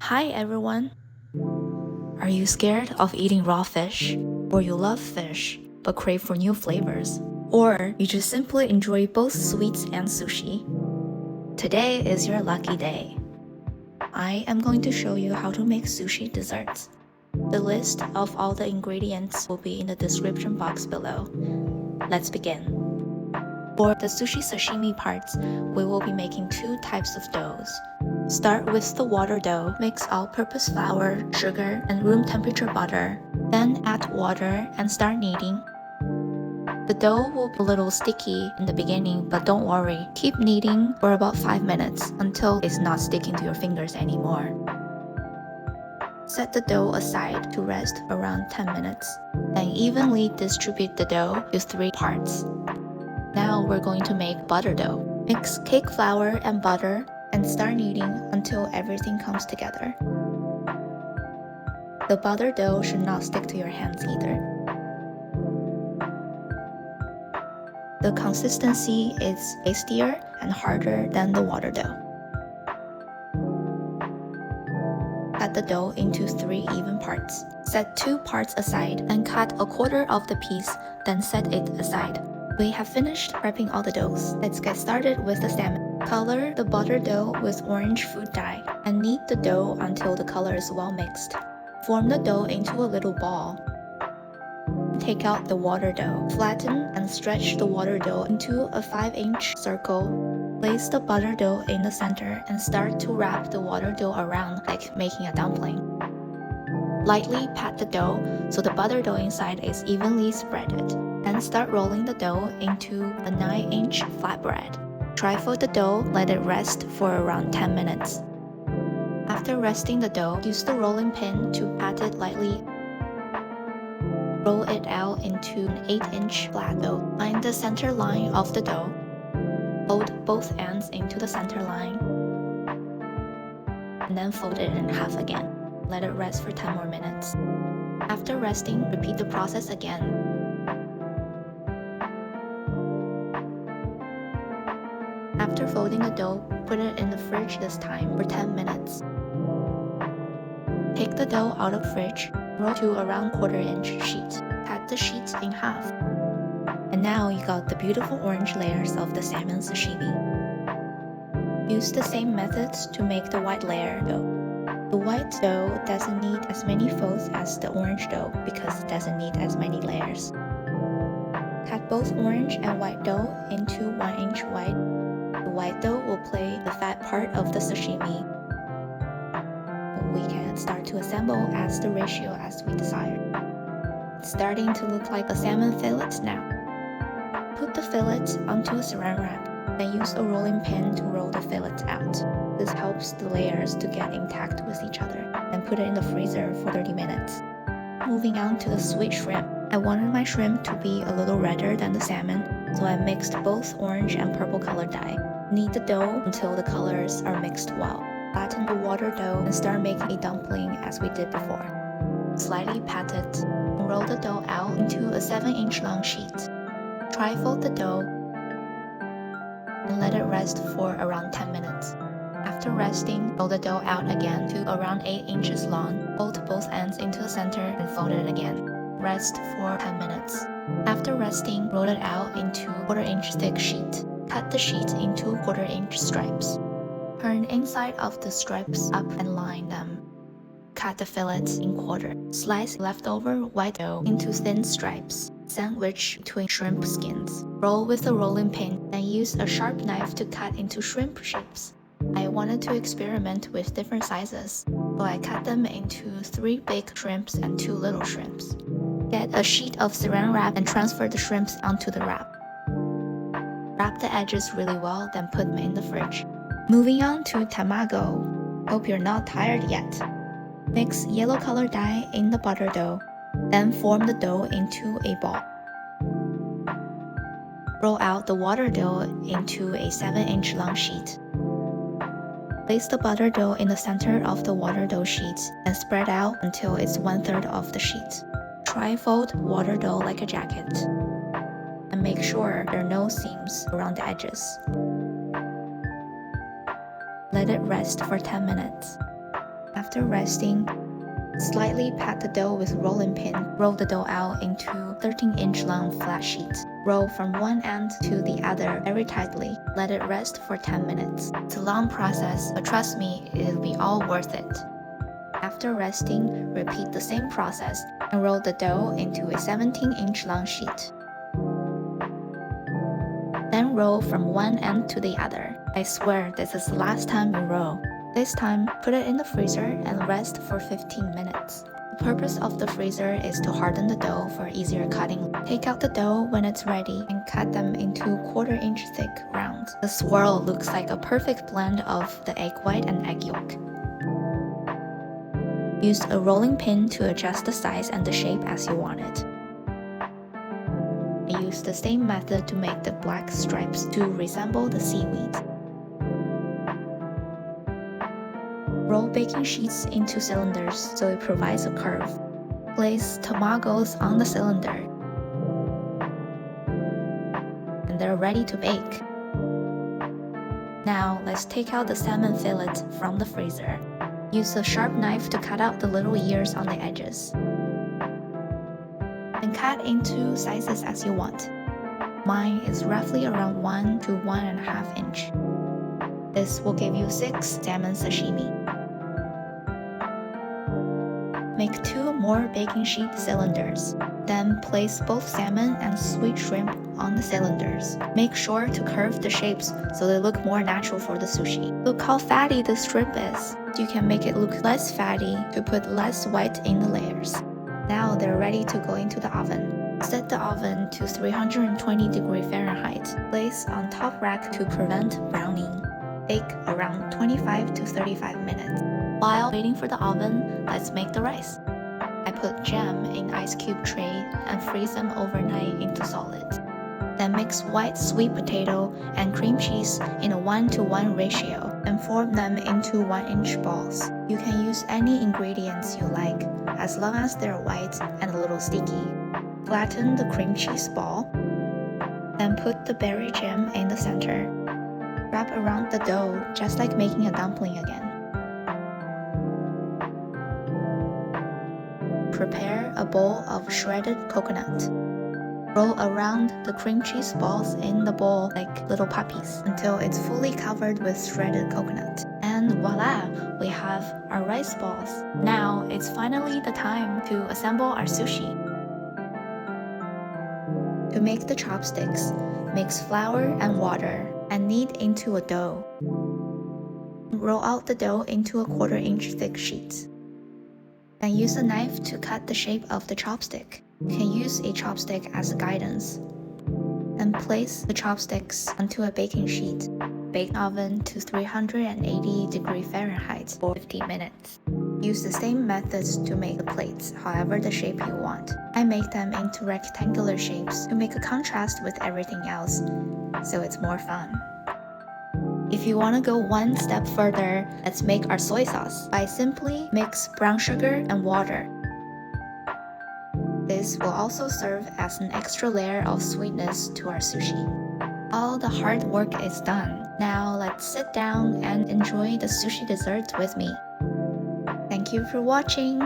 Hi everyone! Are you scared of eating raw fish? Or you love fish but crave for new flavors? Or you just simply enjoy both sweets and sushi? Today is your lucky day. I am going to show you how to make sushi desserts. The list of all the ingredients will be in the description box below. Let's begin. For the sushi sashimi parts, we will be making two types of doughs. Start with the water dough. Mix all-purpose flour, sugar, and room temperature butter. Then add water and start kneading. The dough will be a little sticky in the beginning, but don't worry. Keep kneading for about 5 minutes until it's not sticking to your fingers anymore. Set the dough aside to rest around 10 minutes. Then evenly distribute the dough to 3 parts. Now we're going to make butter dough. Mix cake flour and butter and start kneading until everything comes together. The butter dough should not stick to your hands either. The consistency is tastier and harder than the water dough. Cut the dough into 3 even parts. Set 2 parts aside and cut a quarter of the piece, then set it aside. We have finished prepping all the doughs. Let's get started with the salmon. Color the butter dough with orange food dye and knead the dough until the color is well mixed. Form the dough into a little ball. Take out the water dough. Flatten and stretch the water dough into a 5-inch circle. Place the butter dough in the center and start to wrap the water dough around like making a dumpling. Lightly pat the dough so the butter dough inside is evenly spreaded. Then start rolling the dough into a 9-inch flatbread. Trifold the dough, let it rest for around 10 minutes. After resting the dough, use the rolling pin to pat it lightly. Roll it out into an 8-inch flat dough. Find the center line of the dough. Fold both ends into the center line. And then fold it in half again. Let it rest for 10 more minutes. After resting, repeat the process again. After folding the dough, put it in the fridge this time for 10 minutes. Take the dough out of fridge, roll to around 1/4-inch sheet. Cut the sheets in half. And now you got the beautiful orange layers of the salmon sashimi. Use the same methods to make the white layer dough. The white dough doesn't need as many folds as the orange dough because it doesn't need as many layers. Cut both orange and white dough into 1-inch wide. The white dough will play the fat part of the sashimi. We can start to assemble as the ratio as we desire. It's starting to look like a salmon fillet now. Put the fillet onto a saran wrap, then use a rolling pin to roll the fillet out. This helps the layers to get intact with each other. Then put it in the freezer for 30 minutes. Moving on to the sweet shrimp. I wanted my shrimp to be a little redder than the salmon, so I mixed both orange and purple color dye. Knead the dough until the colors are mixed well. Flatten the water dough and start making a dumpling as we did before. Slightly pat it and roll the dough out into a 7-inch long sheet. Trifold the dough and let it rest for around 10 minutes. After resting, roll the dough out again to around 8 inches long. Fold both ends into the center and fold it again. Rest for 10 minutes. After resting, roll it out into a 1/4-inch thick sheet. Cut the sheet into 1/4-inch stripes. Turn inside of the stripes up and line them. Cut the fillets in quarter. Slice leftover white dough into thin stripes. Sandwich between shrimp skins. Roll with a rolling pin, then use a sharp knife to cut into shrimp shapes. I wanted to experiment with different sizes, so I cut them into 3 big shrimps and 2 little shrimps. Get a sheet of saran wrap and transfer the shrimps onto the wrap. Wrap the edges really well, then put them in the fridge. Moving on to tamago. Hope you're not tired yet. Mix yellow color dye in the butter dough, then form the dough into a ball. Roll out the water dough into a 7-inch long sheet. Place the butter dough in the center of the water dough sheet and spread out until it's 1/3 of the sheet. Trifold water dough like a jacket. And make sure there are no seams around the edges. Let it rest for 10 minutes. After resting, slightly pat the dough with rolling pin. Roll the dough out into 13-inch long flat sheets. Roll from one end to the other very tightly. Let it rest for 10 minutes. It's a long process, but trust me, it'll be all worth it. After resting, repeat the same process and roll the dough into a 17-inch long sheet. Then roll from one end to the other. I swear this is the last time you roll. This time, put it in the freezer and rest for 15 minutes. The purpose of the freezer is to harden the dough for easier cutting. Take out the dough when it's ready and cut them into 1/4-inch thick rounds. The swirl looks like a perfect blend of the egg white and egg yolk. Use a rolling pin to adjust the size and the shape as you want it. I use the same method to make the black stripes to resemble the seaweed. Roll baking sheets into cylinders so it provides a curve. Place tomagos on the cylinder. And they're ready to bake. Now let's take out the salmon fillet from the freezer. Use a sharp knife to cut out the little ears on the edges. And cut into sizes as you want. Mine is roughly around 1 to 1.5 inch. This will give you 6 salmon sashimi. Make 2 more baking sheet cylinders. Then place both salmon and sweet shrimp on the cylinders. Make sure to curve the shapes so they look more natural for the sushi. Look how fatty the shrimp is. You can make it look less fatty to put less white in the layers. Now they're ready to go into the oven. Set the oven to 320 Fahrenheit. Place on top rack to prevent browning. Bake around 25 to 35 minutes. While waiting for the oven, let's make the rice. I put jam in ice cube tray and freeze them overnight into solids. Then mix white sweet potato and cream cheese in a 1:1 ratio and form them into 1-inch balls. You can use any ingredients you like, as long as they're white and a little sticky. Flatten the cream cheese ball. Then put the berry jam in the center. Wrap around the dough just like making a dumpling again. Prepare a bowl of shredded coconut. Roll around the cream cheese balls in the bowl like little puppies until it's fully covered with shredded coconut. And voila! We have our rice balls. Now it's finally the time to assemble our sushi. To make the chopsticks, mix flour and water and knead into a dough. Roll out the dough into a 1/4-inch thick sheets. Then use a knife to cut the shape of the chopstick. You can use a chopstick as a guidance. Then place the chopsticks onto a baking sheet. Bake oven to 380 Fahrenheit for 50 minutes. Use the same methods to make the plates, however the shape you want. I make them into rectangular shapes to make a contrast with everything else, so it's more fun. If you want to go one step further, let's make our soy sauce by simply mix brown sugar and water. This will also serve as an extra layer of sweetness to our sushi. All the hard work is done. Now let's sit down and enjoy the sushi dessert with me. Thank you for watching.